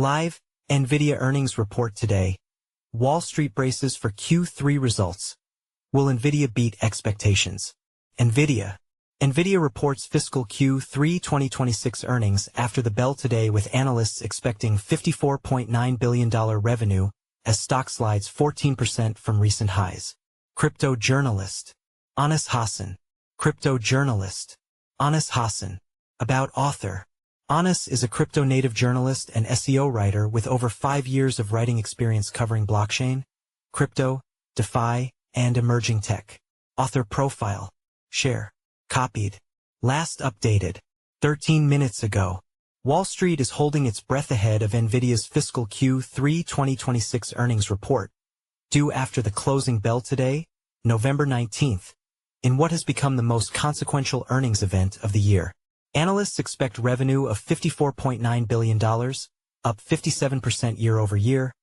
Live, Nvidia earnings report today. Wall Street braces for Q3 results. Will Nvidia beat expectations? Nvidia reports fiscal Q3 2026 earnings after the bell today, with analysts expecting $54.9 billion revenue as stock slides 14% from recent highs. Crypto journalist Hassan. Crypto journalist Hassan. About author. Anas is a crypto-native journalist and SEO writer with over 5 years of writing experience covering blockchain, crypto, DeFi, and emerging tech. Author profile. Share. Copied. Last updated 13 minutes ago. Wall Street is holding its breath ahead of Nvidia's fiscal Q3 2026 earnings report, due after the closing bell today, November 19th, in what has become the most consequential earnings event of the year. Analysts expect revenue of $54.9 billion, up 57% year-over-year,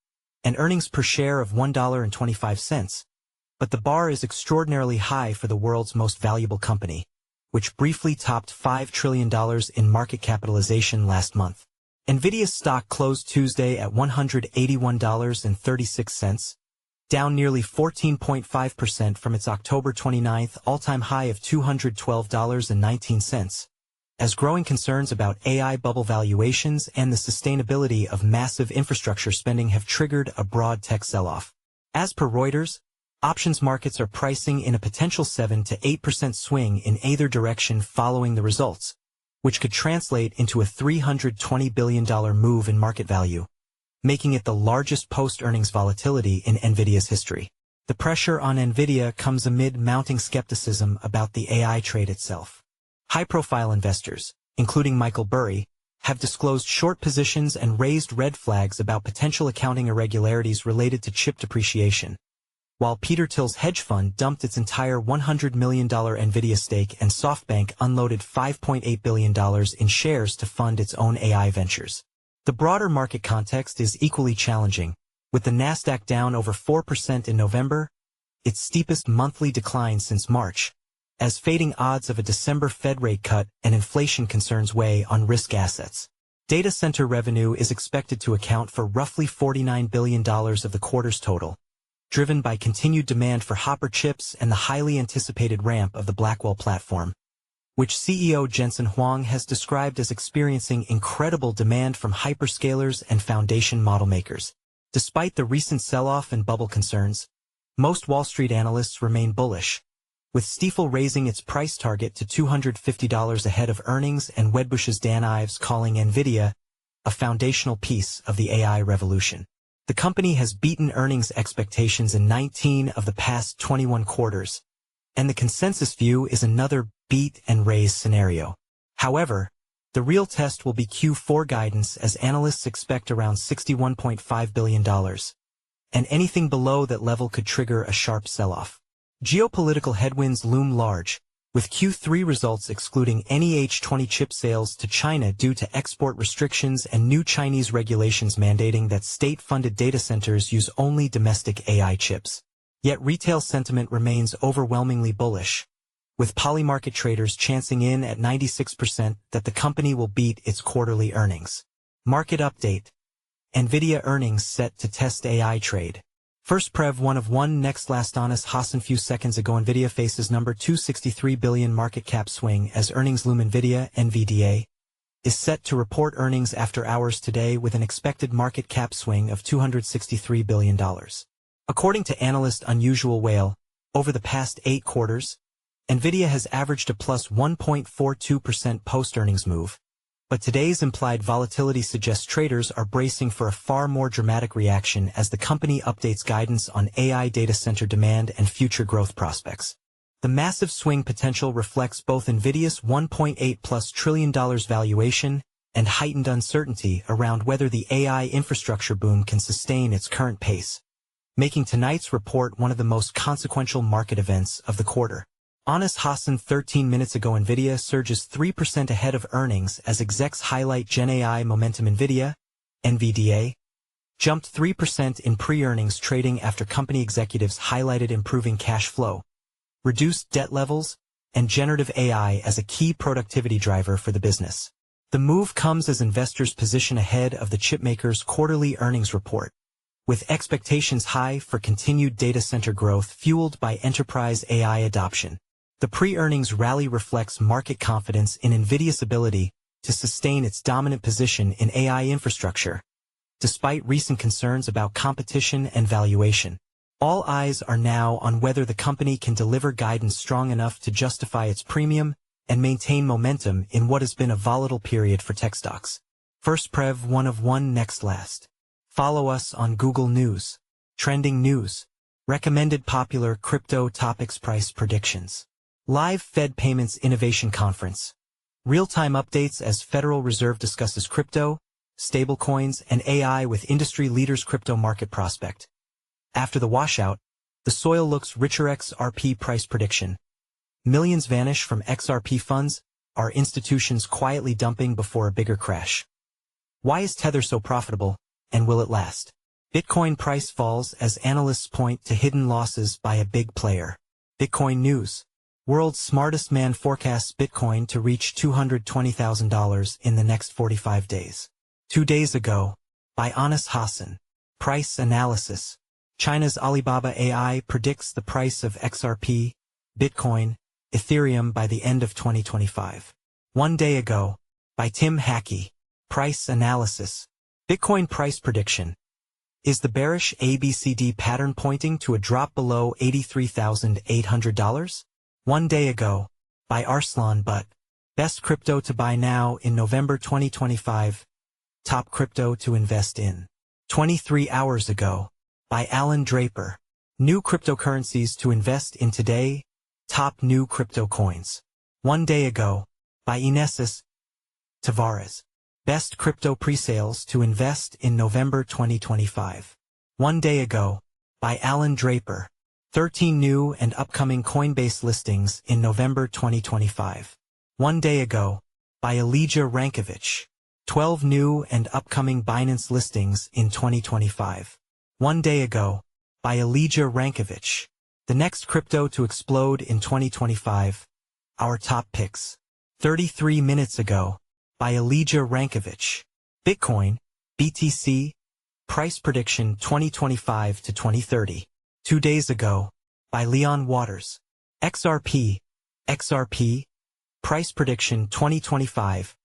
and earnings per share of $1.25, but the bar is extraordinarily high for the world's most valuable company, which briefly topped $5 trillion in market capitalization last month. Nvidia's stock closed Tuesday at $181.36, down nearly 14.5% from its October 29th all-time high of $212.19. As growing concerns about AI bubble valuations and the sustainability of massive infrastructure spending have triggered a broad tech sell-off. As per Reuters, options markets are pricing in a potential 7 to 8% swing in either direction following the results, which could translate into a $320 billion move in market value, making it the largest post-earnings volatility in Nvidia's history. The pressure on Nvidia comes amid mounting skepticism about the AI trade itself. High-profile investors, including Michael Burry, have disclosed short positions and raised red flags about potential accounting irregularities related to chip depreciation, while Peter Thiel's hedge fund dumped its entire $100 million Nvidia stake and SoftBank unloaded $5.8 billion in shares to fund its own AI ventures. The broader market context is equally challenging, with the Nasdaq down over 4% in November, its steepest monthly decline since March, as fading odds of a December Fed rate cut and inflation concerns weigh on risk assets. Data center revenue is expected to account for roughly $49 billion of the quarter's total, driven by continued demand for Hopper chips and the highly anticipated ramp of the Blackwell platform, which CEO Jensen Huang has described as experiencing incredible demand from hyperscalers and foundation model makers. Despite the recent sell-off and bubble concerns, most Wall Street analysts remain bullish, with Stifel raising its price target to $250 ahead of earnings and Wedbush's Dan Ives calling Nvidia a foundational piece of the AI revolution. The company has beaten earnings expectations in 19 of the past 21 quarters, and the consensus view is another beat and raise scenario. However, the real test will be Q4 guidance, as analysts expect around $61.5 billion, and anything below that level could trigger a sharp sell-off. Geopolitical headwinds loom large, with Q3 results excluding any H20 chip sales to China due to export restrictions and new Chinese regulations mandating that state-funded data centers use only domestic AI chips. Yet retail sentiment remains overwhelmingly bullish, with polymarket traders chancing in at 96% that the company will beat its quarterly earnings. Market update. Nvidia earnings set to test AI trade. First Prev 1 of 1 next last honest Hassan few seconds ago. Nvidia faces number 263 billion market cap swing as earnings loom. Nvidia is set to report earnings after hours today with an expected market cap swing of $263 billion. According to analyst Unusual Whale, over the past 8 quarters, Nvidia has averaged a plus 1.42% post-earnings move, but today's implied volatility suggests traders are bracing for a far more dramatic reaction as the company updates guidance on AI data center demand and future growth prospects. The massive swing potential reflects both Nvidia's $1.8+ trillion valuation and heightened uncertainty around whether the AI infrastructure boom can sustain its current pace, making tonight's report one of the most consequential market events of the quarter. Hassan 13 minutes ago. Nvidia surges 3% ahead of earnings as execs highlight Gen AI momentum. Nvidia jumped 3% in pre-earnings trading after company executives highlighted improving cash flow, reduced debt levels, and generative AI as a key productivity driver for the business. The move comes as investors position ahead of the chipmaker's quarterly earnings report, with expectations high for continued data center growth fueled by enterprise AI adoption. The pre-earnings rally reflects market confidence in Nvidia's ability to sustain its dominant position in AI infrastructure, despite recent concerns about competition and valuation. All eyes are now on whether the company can deliver guidance strong enough to justify its premium and maintain momentum in what has been a volatile period for tech stocks. First Prev 1 of 1 next last. Follow us on Google News. Trending news. Recommended popular crypto topics price predictions. Live Fed Payments Innovation Conference. Real-time updates as Federal Reserve discusses crypto, stablecoins, and AI with industry leaders' crypto market prospect. After the washout, the soil looks richer. XRP price prediction. Millions vanish from XRP funds, are institutions quietly dumping before a bigger crash? Why is Tether so profitable, and will it last? Bitcoin price falls as analysts point to hidden losses by a big player. Bitcoin news. World's smartest man forecasts Bitcoin to reach $220,000 in the next 45 days. 2 days ago, by Hassan. Price analysis. China's Alibaba AI predicts the price of XRP, Bitcoin, Ethereum by the end of 2025. 1 day ago, by Tim Hackey. Price analysis. Bitcoin price prediction. Is the bearish ABCD pattern pointing to a drop below $83,800? 1 day ago, by Arslan Butt. Best crypto to buy now in November 2025. Top crypto to invest in. 23 hours ago, by Alan Draper. New cryptocurrencies to invest in today. Top new crypto coins. 1 day ago, by Inesis Tavares. Best crypto presales to invest in November 2025. 1 day ago, by Alan Draper. 13 new and upcoming Coinbase listings in November 2025. 1 day ago, by Elijah Rankovich. 12 new and upcoming Binance listings in 2025. 1 day ago, by Elijah Rankovich. The next crypto to explode in 2025. Our top picks. 33 minutes ago, by Elijah Rankovich. Bitcoin, BTC, price prediction 2025 to 2030. 2 days ago, by Leon Waters. XRP, price prediction 2025,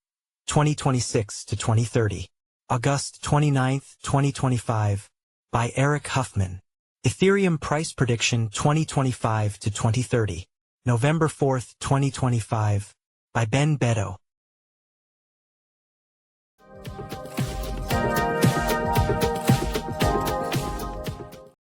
2026 to 2030. August 29, 2025, by Eric Huffman. Ethereum price prediction 2025 to 2030. November 4, 2025, by Ben Beto.